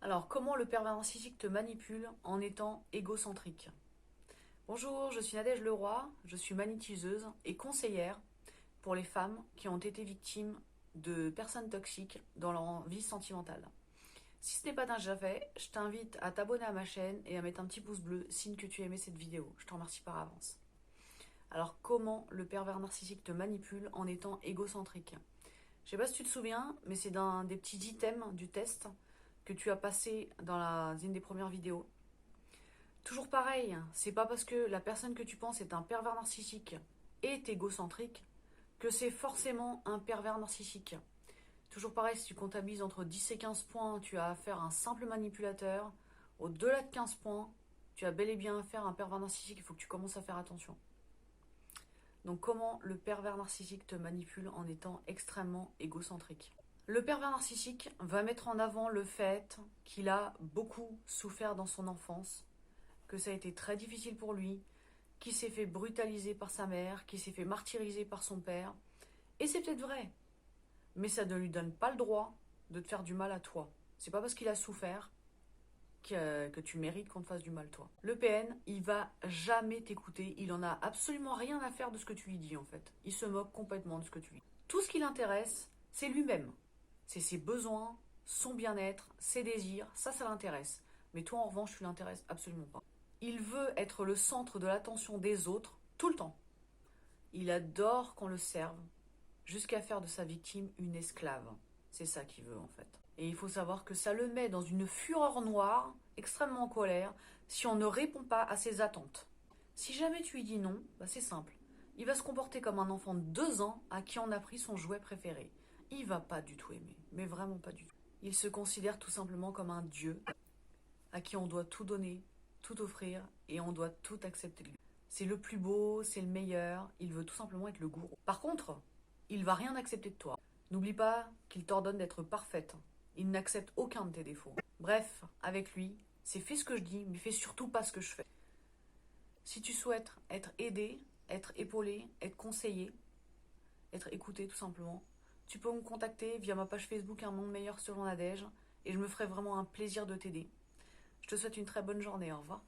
Alors, comment le pervers narcissique te manipule en étant égocentrique? Bonjour, je suis Nadège Leroy, je suis magnétiseuse et conseillère pour les femmes qui ont été victimes de personnes toxiques dans leur vie sentimentale. Si ce n'est pas déjà fait, je t'invite à t'abonner à ma chaîne et à mettre un petit pouce bleu, signe que tu as aimé cette vidéo. Je te remercie par avance. Alors, comment le pervers narcissique te manipule en étant égocentrique? Je sais pas si tu te souviens, mais c'est d'un des petits items du test que tu as passé dans une des premières vidéos. Toujours pareil, c'est pas parce que la personne que tu penses est un pervers narcissique est égocentrique que c'est forcément un pervers narcissique. Toujours pareil, si tu comptabilises entre 10 et 15 points, tu as affaire à un simple manipulateur. Au-delà de 15 points, tu as bel et bien affaire à un pervers narcissique, il faut que tu commences à faire attention. Donc comment le pervers narcissique te manipule en étant extrêmement égocentrique? Le pervers narcissique va mettre en avant le fait qu'il a beaucoup souffert dans son enfance, que ça a été très difficile pour lui, qu'il s'est fait brutaliser par sa mère, qu'il s'est fait martyriser par son père. Et c'est peut-être vrai, mais ça ne lui donne pas le droit de te faire du mal à toi. C'est pas parce qu'il a souffert que tu mérites qu'on te fasse du mal toi. Le PN, il va jamais t'écouter, il en a absolument rien à faire de ce que tu lui dis en fait. Il se moque complètement de ce que tu lui dis. Tout ce qui l'intéresse, c'est lui-même. C'est ses besoins, son bien-être, ses désirs, ça l'intéresse. Mais toi en revanche, tu l'intéresses absolument pas. Il veut être le centre de l'attention des autres tout le temps. Il adore qu'on le serve, jusqu'à faire de sa victime une esclave. C'est ça qu'il veut en fait. Et il faut savoir que ça le met dans une fureur noire, extrêmement en colère, si on ne répond pas à ses attentes. Si jamais tu lui dis non, c'est simple. Il va se comporter comme un enfant de 2 ans à qui on a pris son jouet préféré. Il va pas du tout aimer, mais vraiment pas du tout. Il se considère tout simplement comme un dieu à qui on doit tout donner, tout offrir et on doit tout accepter de lui. C'est le plus beau, c'est le meilleur, il veut tout simplement être le gourou. Par contre, il va rien accepter de toi. N'oublie pas qu'il t'ordonne d'être parfaite. Il n'accepte aucun de tes défauts. Bref, avec lui, c'est fais ce que je dis, mais fais surtout pas ce que je fais. Si tu souhaites être aidé, être épaulé, être conseillé, être écouté tout simplement, tu peux me contacter via ma page Facebook Un Monde Meilleur selon Nadège et je me ferai vraiment un plaisir de t'aider. Je te souhaite une très bonne journée, au revoir.